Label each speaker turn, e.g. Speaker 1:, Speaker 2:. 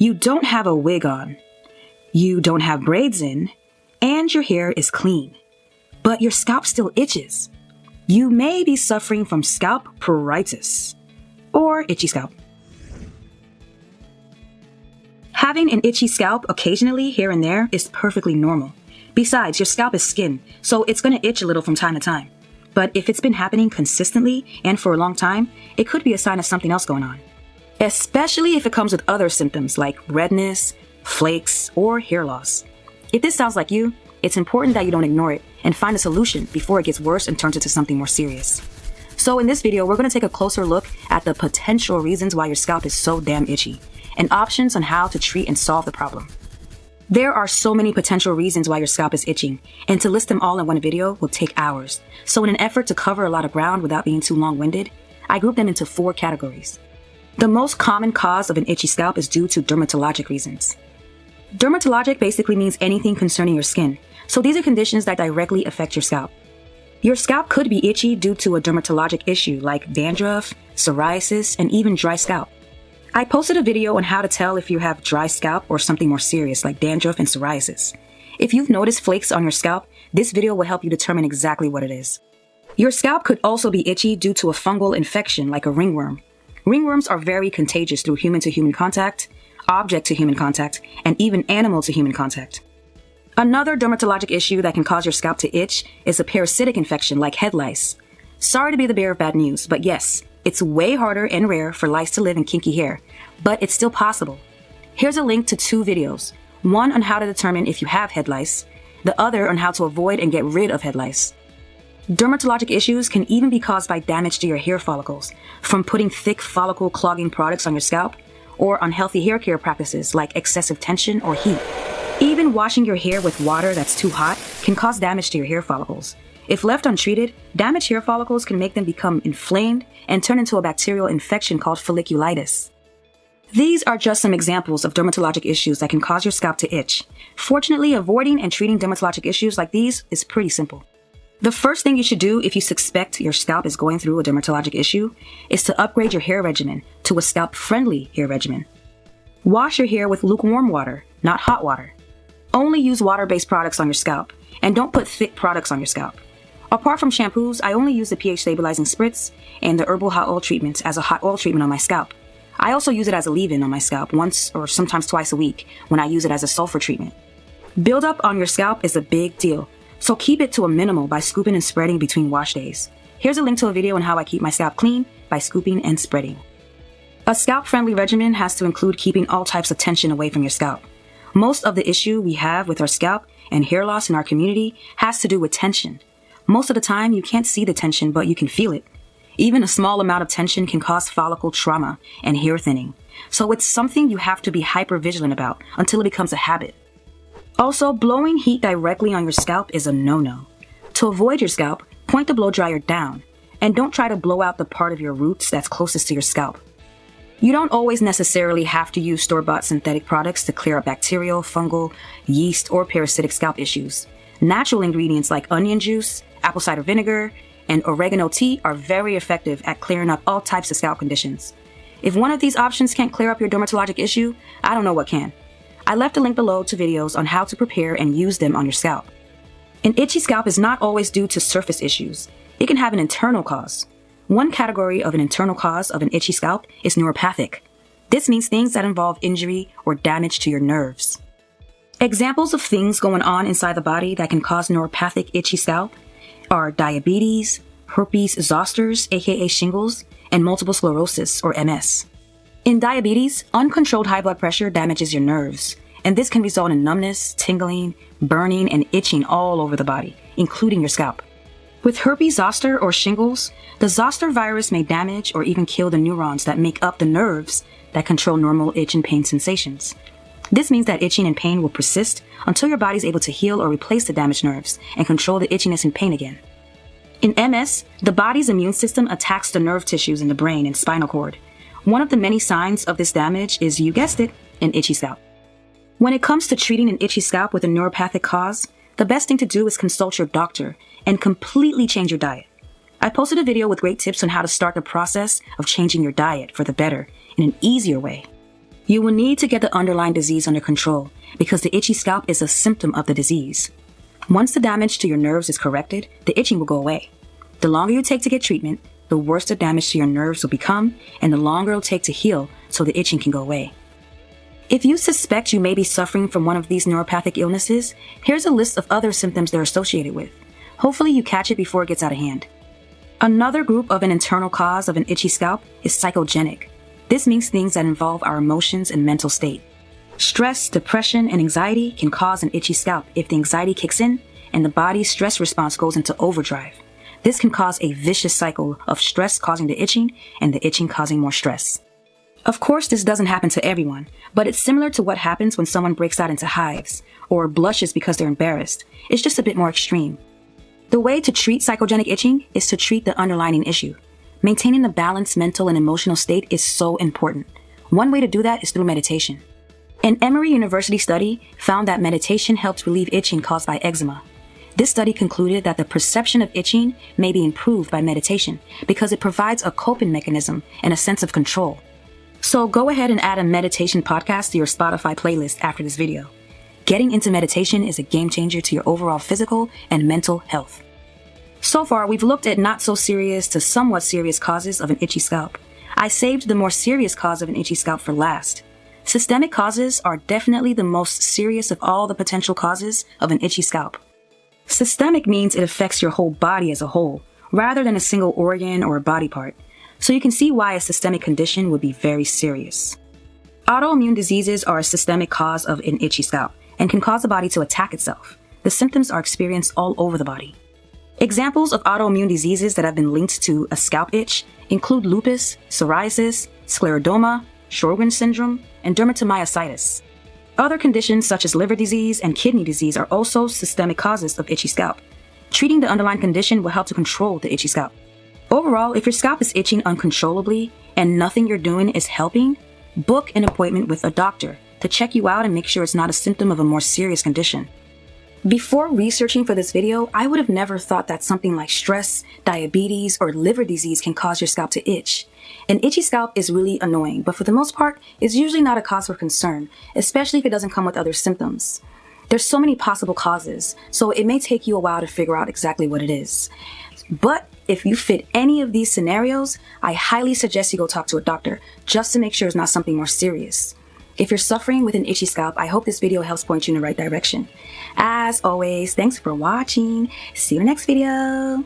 Speaker 1: You don't have a wig on. You don't have braids in, and your hair is clean. But your scalp still itches. You may be suffering from scalp pruritus or itchy scalp. Having an itchy scalp occasionally here and there is perfectly normal. Besides, your scalp is skin, so it's going to itch a little from time to time. But if it's been happening consistently and for a long time, it could be a sign of something else going on. Especially if it comes with other symptoms like redness, flakes, or hair loss. If this sounds like you, it's important that you don't ignore it and find a solution before it gets worse and turns into something more serious. So in this video, we're going to take a closer look at the potential reasons why your scalp is so damn itchy and options on how to treat and solve the problem. There are so many potential reasons why your scalp is itching, and to list them all in one video will take hours. So in an effort to cover a lot of ground without being too long-winded, I grouped them into 4 categories. The most common cause of an itchy scalp is due to dermatologic reasons. Dermatologic basically means anything concerning your skin, so these are conditions that directly affect your scalp. Your scalp could be itchy due to a dermatologic issue like dandruff, psoriasis, and even dry scalp. I posted a video on how to tell if you have dry scalp or something more serious like dandruff and psoriasis. If you've noticed flakes on your scalp, this video will help you determine exactly what it is. Your scalp could also be itchy due to a fungal infection like a ringworm. Ringworms are very contagious through human-to-human contact, object-to-human contact, and even animal-to-human contact. Another dermatologic issue that can cause your scalp to itch is a parasitic infection like head lice. Sorry to be the bearer of bad news, but yes, it's way harder and rare for lice to live in kinky hair, but it's still possible. Here's a link to 2 videos, one on how to determine if you have head lice, the other on how to avoid and get rid of head lice. Dermatologic issues can even be caused by damage to your hair follicles, from putting thick follicle clogging products on your scalp, or unhealthy hair care practices like excessive tension or heat. Even washing your hair with water that's too hot can cause damage to your hair follicles. If left untreated, damaged hair follicles can make them become inflamed and turn into a bacterial infection called folliculitis. These are just some examples of dermatologic issues that can cause your scalp to itch. Fortunately, avoiding and treating dermatologic issues like these is pretty simple. The first thing you should do if you suspect your scalp is going through a dermatologic issue is to upgrade your hair regimen to a scalp-friendly hair regimen. Wash your hair with lukewarm water, not hot water. Only use water-based products on your scalp, and don't put thick products on your scalp. Apart from shampoos, I only use the pH stabilizing spritz and the herbal hot oil treatment as a hot oil treatment on my scalp. I also use it as a leave-in on my scalp once or sometimes twice a week when I use it as a sulfur treatment. Buildup on your scalp is a big deal, so keep it to a minimal by scooping and spreading between wash days. Here's a link to a video on how I keep my scalp clean by scooping and spreading. A scalp-friendly regimen has to include keeping all types of tension away from your scalp. Most of the issue we have with our scalp and hair loss in our community has to do with tension. Most of the time, you can't see the tension, but you can feel it. Even a small amount of tension can cause follicle trauma and hair thinning. So it's something you have to be hyper vigilant about until it becomes a habit. Also, blowing heat directly on your scalp is a no-no. To avoid your scalp, point the blow dryer down, and don't try to blow out the part of your roots that's closest to your scalp. You don't always necessarily have to use store-bought synthetic products to clear up bacterial, fungal, yeast, or parasitic scalp issues. Natural ingredients like onion juice, apple cider vinegar, and oregano tea are very effective at clearing up all types of scalp conditions. If one of these options can't clear up your dermatologic issue, I don't know what can. I left a link below to videos on how to prepare and use them on your scalp. An itchy scalp is not always due to surface issues. It can have an internal cause. One category of an internal cause of an itchy scalp is neuropathic. This means things that involve injury or damage to your nerves. Examples of things going on inside the body that can cause neuropathic itchy scalp are diabetes, herpes zosters, aka shingles, and multiple sclerosis, or MS. In diabetes, uncontrolled high blood pressure damages your nerves, and this can result in numbness, tingling, burning, and itching all over the body, including your scalp. With herpes zoster or shingles, the zoster virus may damage or even kill the neurons that make up the nerves that control normal itch and pain sensations. This means that itching and pain will persist until your body is able to heal or replace the damaged nerves and control the itchiness and pain again. In MS, the body's immune system attacks the nerve tissues in the brain and spinal cord. One of the many signs of this damage is, you guessed it, an itchy scalp. When it comes to treating an itchy scalp with a neuropathic cause, the best thing to do is consult your doctor and completely change your diet. I posted a video with great tips on how to start the process of changing your diet for the better in an easier way. You will need to get the underlying disease under control because the itchy scalp is a symptom of the disease. Once the damage to your nerves is corrected, the itching will go away. The longer you take to get treatment, the worse the damage to your nerves will become, and the longer it'll take to heal so the itching can go away. If you suspect you may be suffering from one of these neuropathic illnesses, here's a list of other symptoms they're associated with. Hopefully you catch it before it gets out of hand. Another group of an internal cause of an itchy scalp is psychogenic. This means things that involve our emotions and mental state. Stress, depression, and anxiety can cause an itchy scalp if the anxiety kicks in and the body's stress response goes into overdrive. This can cause a vicious cycle of stress causing the itching and the itching causing more stress. Of course, this doesn't happen to everyone, but it's similar to what happens when someone breaks out into hives or blushes because they're embarrassed. It's just a bit more extreme. The way to treat psychogenic itching is to treat the underlying issue. Maintaining a balanced mental and emotional state is so important. One way to do that is through meditation. An Emory University study found that meditation helps relieve itching caused by eczema. This study concluded that the perception of itching may be improved by meditation because it provides a coping mechanism and a sense of control. So go ahead and add a meditation podcast to your Spotify playlist after this video. Getting into meditation is a game changer to your overall physical and mental health. So far, we've looked at not so serious to somewhat serious causes of an itchy scalp. I saved the more serious cause of an itchy scalp for last. Systemic causes are definitely the most serious of all the potential causes of an itchy scalp. Systemic means it affects your whole body as a whole, rather than a single organ or a body part. So you can see why a systemic condition would be very serious. Autoimmune diseases are a systemic cause of an itchy scalp and can cause the body to attack itself. The symptoms are experienced all over the body. Examples of autoimmune diseases that have been linked to a scalp itch include lupus, psoriasis, scleroderma, Sjogren's syndrome, and dermatomyositis. Other conditions such as liver disease and kidney disease are also systemic causes of itchy scalp. Treating the underlying condition will help to control the itchy scalp. Overall, if your scalp is itching uncontrollably and nothing you're doing is helping, book an appointment with a doctor to check you out and make sure it's not a symptom of a more serious condition. Before researching for this video, I would have never thought that something like stress, diabetes, or liver disease can cause your scalp to itch. An itchy scalp is really annoying, but for the most part, it's usually not a cause for concern, especially if it doesn't come with other symptoms. There's so many possible causes, so it may take you a while to figure out exactly what it is. But if you fit any of these scenarios, I highly suggest you go talk to a doctor just to make sure it's not something more serious. If you're suffering with an itchy scalp, I hope this video helps point you in the right direction. As always, thanks for watching. See you in the next video.